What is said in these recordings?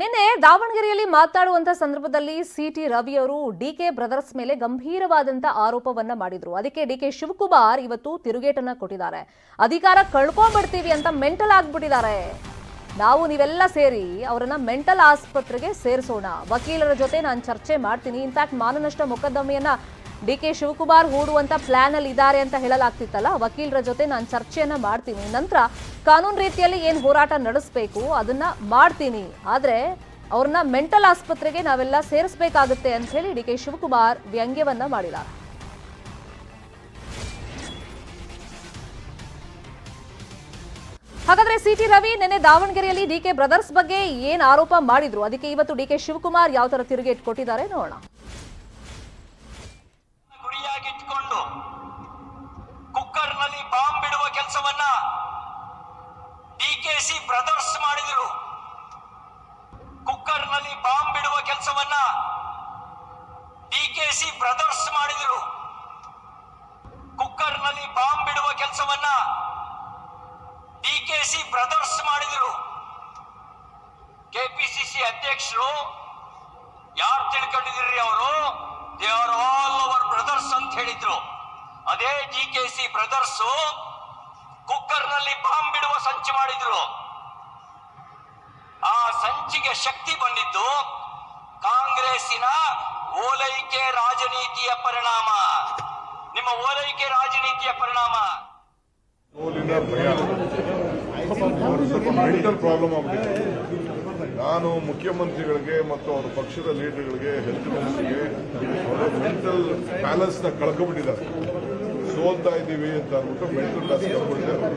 ನಿನ್ನೆ ದಾವಣಗೆರೆಯಲ್ಲಿ ಮಾತನಾಡುವಂತ ಸಂದರ್ಭದಲ್ಲಿ ಸಿಟಿ ರವಿ ಅವರು ಡಿಕೆ ಬ್ರದರ್ಸ್ ಮೇಲೆ ಗಂಭೀರವಾದಂತ ಆರೋಪವನ್ನ ಮಾಡಿದ್ರು. ಅದಕ್ಕೆ ಡಿಕೆ ಶಿವಕುಮಾರ್ ಇವತ್ತು ತಿರುಗೇಟನ್ನ ಕೊಟ್ಟಿದ್ದಾರೆ. ಅಧಿಕಾರ ಕಳ್ಕೊಂಡ್ಬಿಡ್ತೀವಿ ಅಂತ ಮೆಂಟಲ್ ಆಗ್ಬಿಟ್ಟಿದ್ದಾರೆ. ನಾವು ನೀವೆಲ್ಲ ಸೇರಿ ಅವರನ್ನ ಮೆಂಟಲ್ ಆಸ್ಪತ್ರೆಗೆ ಸೇರಿಸೋಣ. ವಕೀಲರ ಜೊತೆ ನಾನು ಚರ್ಚೆ ಮಾಡ್ತೀನಿ. ಇನ್ಫ್ಯಾಕ್ಟ್ ಮಾನನಷ್ಟ ಮೊಕದ್ದಮೆಯನ್ನ ಡಿಕೆ ಶಿವಕುಮಾರ್ ಹೂಡುವಂತ ಪ್ಲಾನ್ ಅಲ್ಲಿ ಇದ್ದಾರೆ ಅಂತ ಹೇಳಲಾಗ್ತಿತ್ತಲ್ಲ. ವಕೀಲರ ಜೊತೆ ನಾನು ಚರ್ಚೆಯನ್ನ ಮಾಡ್ತೀನಿ. ನಂತರ ಕಾನೂನು ರೀತಿಯಲ್ಲಿ ಏನು ಹೋರಾಟ ನಡೆಸಬೇಕು ಅದನ್ನ ಮಾಡ್ತೀನಿ. ಆದ್ರೆ ಅವ್ರನ್ನ ಮೆಂಟಲ್ ಆಸ್ಪತ್ರೆಗೆ ನಾವೆಲ್ಲ ಸೇರಿಸಬೇಕಾಗುತ್ತೆ ಅಂತ ಹೇಳಿ ಡಿಕೆ ಶಿವಕುಮಾರ್ ವ್ಯಂಗ್ಯವನ್ನ ಮಾಡಿದ್ದಾರೆ. ಹಾಗಾದ್ರೆ ಸಿಟಿ ರವಿ ನಿನ್ನೆ ದಾವಣಗೆರೆಯಲ್ಲಿ ಡಿಕೆ ಬ್ರದರ್ಸ್ ಬಗ್ಗೆ ಏನ್ ಆರೋಪ ಮಾಡಿದ್ರು, ಅದಕ್ಕೆ ಇವತ್ತು ಡಿಕೆ ಶಿವಕುಮಾರ್ ಯಾವ ತರ ತಿರುಗೇಟ್ ಕೊಟ್ಟಿದ್ದಾರೆ ನೋಡೋಣ. ಗುರಿಯಾಗಿಟ್ಕೊಂಡು ಕುಕ್ಕರ್ನಲ್ಲಿ ಬಾಂಬ್ ಬಿಡುವ ಕೆಲಸವನ್ನ ಡಿಕೆಸಿ ಬ್ರದರ್ಸ್ ಮಾಡಿದ್ರು. ಕುಕ್ಕರ್ನಲ್ಲಿ ಬಾಂಬ್ ಬಿಡುವ ಕೆಲಸವನ್ನ ಡಿಕೆಸಿ ಬ್ರದರ್ಸ್ ಮಾಡಿದ್ರು. ಕುಕ್ಕರ್ನಲ್ಲಿ ಬಾಂಬ್ ಬಿಡುವ ಕೆಲಸವನ್ನ ಡಿಕೆಸಿ ಬ್ರದರ್ಸ್ ಮಾಡಿದ್ರು. ಕೆಪಿಸಿಸಿ ಅಧ್ಯಕ್ಷರು ಯಾರು ತಿಳ್ಕೊಂಡಿದ್ರಿ, ಅವರು they are all our brothers ಅಂತ ಹೇಳಿದ್ರು. ಅದೇ ಡಿಕೆಸಿ ಬ್ರದರ್ಸ್ ಕುಕ್ಕರ್ನಲ್ಲಿ ಬಾಂಬ್ ಬಿಡುವ ಸಂಚು ಮಾಡಿದ್ರು. ಆ ಸಂಚಿಗೆ ಶಕ್ತಿ ಬಂದಿದ್ದು ಕಾಂಗ್ರೆಸ್ಸಿನ ಓಲೈಕೆ ರಾಜನೀತಿಯ ಪರಿಣಾಮ. ನಿಮ್ಮ ಓಲೈಕೆ ರಾಜನೀತಿಯ ಪರಿಣಾಮ. ಸ್ವಲ್ಪ ಮೆಂಟಲ್ ಪ್ರಾಬ್ಲಮ್ ಆಗ್ಬಿಟ್ಟಿದೆ. ನಾನು ಮುಖ್ಯಮಂತ್ರಿಗಳಿಗೆ ಮತ್ತು ಅವರ ಪಕ್ಷದ ಲೀಡರ್ಗಳಿಗೆ, ಹೆಲ್ತ್ ಮಿನಿಸ್ಟರ್ಗೆ ಅವರು ಮೆಂಟಲ್ ಬ್ಯಾಲೆನ್ಸ್ ನ ಕಳ್ಕೊಂಡ್ಬಿಟ್ಟಿದ್ದಾರೆ. ಸೋಲ್ತಾ ಇದ್ದೀವಿ ಅಂತ ಅಂದ್ಬಿಟ್ಟು ಮೆಂಟಲ್ ಬ್ಯಾಲೆನ್ಸ್ ಕಳ್ಕೊಂಡಿದ್ದಾರೆ.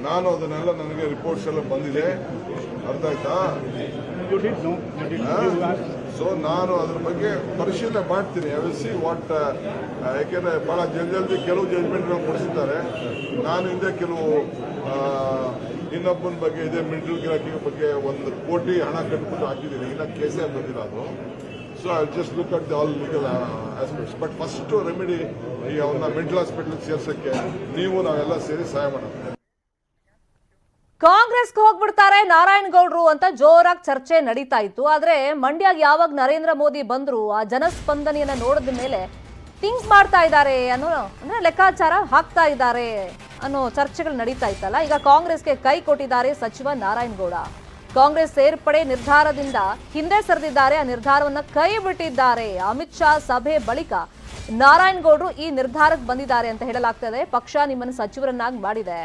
ನಾನು ಅದನ್ನೆಲ್ಲ, ನನಗೆ ರಿಪೋರ್ಟ್ಸ್ ಎಲ್ಲ ಬಂದಿದೆ, ಅರ್ಥ ಆಯ್ತಾ? ಸೊ ನಾನು ಅದ್ರ ಬಗ್ಗೆ ಪರಿಶೀಲನೆ ಮಾಡ್ತೀನಿ. I will see what. ಯಾಕೆಂದ್ರೆ ಬಹಳ ಜಲ್ದಿ ಕೆಲವು ಜಜ್ಮೆಂಟ್ಗಳು ಕೊಡಿಸಿದ್ದಾರೆ. ನಾನು ಹಿಂದೆ ಕೆಲವು ಇನ್ನೊಬ್ಬನ ಬಗ್ಗೆ ಇದೇ ಮಿಲಿಟರಿ ಗಿರಾಕಿ ಬಗ್ಗೆ 1 ಕೋಟಿ ಹಣ ಕಟ್ಬಿಟ್ಟು ಹಾಕಿದ್ದೀನಿ. ಇನ್ನ ಕೇಸೇ ಬಂದಿಲ್ಲ ಅದು. So I just look at the all legal aspects. But first remedy ಈ ಅವನ್ನ ಮೆಂಟಲ್ ಹಾಸ್ಪಿಟಲ್ ಸೇರ್ಸಕ್ಕೆ ನೀವು ನಾವೆಲ್ಲ ಸೇರಿ ಸಹಾಯ ಮಾಡೋಣ. ಕಾಂಗ್ರೆಸ್ಗೆ ಹೋಗ್ಬಿಡ್ತಾರೆ ನಾರಾಯಣಗೌಡರು ಅಂತ ಜೋರಾಗಿ ಚರ್ಚೆ ನಡೀತಾ ಇತ್ತು. ಆದ್ರೆ ಮಂಡ್ಯಗೆ ಯಾವಾಗ ನರೇಂದ್ರ ಮೋದಿ ಬಂದ್ರು ಆ ಜನಸ್ಪಂದನೆಯನ್ನ ನೋಡಿದ ಮೇಲೆ ಥಿಂಕ್ ಮಾಡ್ತಾ ಇದ್ದಾರೆ ಅನ್ನೋ, ಅಂದ್ರೆ ಲೆಕ್ಕಾಚಾರ ಹಾಕ್ತಾ ಇದ್ದಾರೆ ಅನ್ನೋ ಚರ್ಚೆಗಳು ನಡೀತಾ ಇತ್ತಲ್ಲ. ಈಗ ಕಾಂಗ್ರೆಸ್ಗೆ ಕೈ ಕೊಟ್ಟಿದ್ದಾರೆ ಸಚಿವ ನಾರಾಯಣಗೌಡ. ಕಾಂಗ್ರೆಸ್ ಸೇರ್ಪಡೆ ನಿರ್ಧಾರದಿಂದ ಹಿಂದೆ ಸರಿದಿದ್ದಾರೆ. ಆ ನಿರ್ಧಾರವನ್ನ ಕೈ ಬಿಟ್ಟಿದ್ದಾರೆ. ಅಮಿತ್ ಶಾ ಸಭೆ ಬಳಿಕ ನಾರಾಯಣಗೌಡರು ಈ ನಿರ್ಧಾರಕ್ಕೆ ಬಂದಿದ್ದಾರೆ ಅಂತ ಹೇಳಲಾಗ್ತದೆ. ಪಕ್ಷ ನಿಮ್ಮನ್ನು ಸಚಿವರನ್ನಾಗಿ ಮಾಡಿದೆ,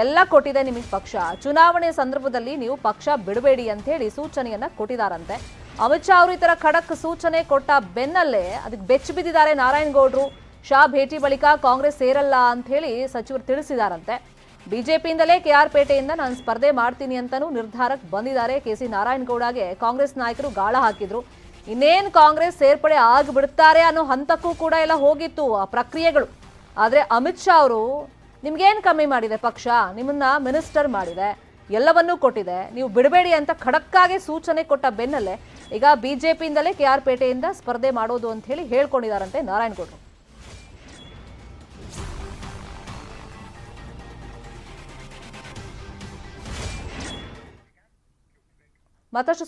ಎಲ್ಲ ಕೊಟ್ಟಿದೆ ನಿಮಗೆ ಪಕ್ಷ. ಚುನಾವಣೆ ಸಂದರ್ಭದಲ್ಲಿ ನೀವು ಪಕ್ಷ ಬಿಡಬೇಡಿ ಅಂತ ಹೇಳಿ ಸೂಚನೆಯನ್ನ ಕೊಟ್ಟಿದ್ದಾರಂತೆ. ಅಮಿತ್ ಶಾ ಅವರು ಈ ತರ ಖಡಕ್ ಸೂಚನೆ ಕೊಟ್ಟ ಬೆನ್ನಲ್ಲೇ ಅದಕ್ಕೆ ಬೆಚ್ಚಿ ಬಿದ್ದಿದ್ದಾರೆ ನಾರಾಯಣಗೌಡರು. ಶಾ ಭೇಟಿ ಬಳಿಕ ಕಾಂಗ್ರೆಸ್ ಸೇರಲ್ಲ ಅಂತ ಹೇಳಿ ಸಚಿವರು ತಿಳಿಸಿದಾರಂತೆ. ಬಿಜೆಪಿಯಿಂದಲೇ ಕೆಆರ್ ಪೇಟೆಯಿಂದ ನಾನು ಸ್ಪರ್ಧೆ ಮಾಡ್ತೀನಿ ಅಂತಾನೂ ನಿರ್ಧಾರಕ್ಕೆ ಬಂದಿದ್ದಾರೆ. ಕೆಸಿ ನಾರಾಯಣಗೌಡಗೆ ಕಾಂಗ್ರೆಸ್ ನಾಯಕರು ಗಾಳ ಹಾಕಿದ್ರು. ಇನ್ನೇನು ಕಾಂಗ್ರೆಸ್ ಸೇರ್ಪಡೆ ಆಗಿಬಿಡ್ತಾರೆ ಅನ್ನೋ ಹಂತಕ್ಕೂ ಕೂಡ ಎಲ್ಲ ಹೋಗಿತ್ತು ಆ ಪ್ರಕ್ರಿಯೆಗಳು. ಆದ್ರೆ ಅಮಿತ್ ಶಾ ಅವರು ನಿಮ್ಗೇನು ಕಮ್ಮಿ ಮಾಡಿದೆ ಪಕ್ಷ, ನಿಮ್ಮನ್ನ ಮಿನಿಸ್ಟರ್ ಮಾಡಿದೆ, ಎಲ್ಲವನ್ನೂ ಕೊಟ್ಟಿದೆ, ನೀವು ಬಿಡಬೇಡಿ ಅಂತ ಖಡಕ್ಕಾಗಿ ಸೂಚನೆ ಕೊಟ್ಟ ಬೆನ್ನಲ್ಲೇ ಈಗ ಬಿಜೆಪಿಯಿಂದಲೇ ಕೆಆರ್ ಪೇಟೆಯಿಂದ ಸ್ಪರ್ಧೆ ಮಾಡೋದು ಅಂತ ಹೇಳಿ ಹೇಳ್ಕೊಂಡಿದ್ದಾರಂತೆ ನಾರಾಯಣಗೌಡರು. ಮತ್ತಷ್ಟು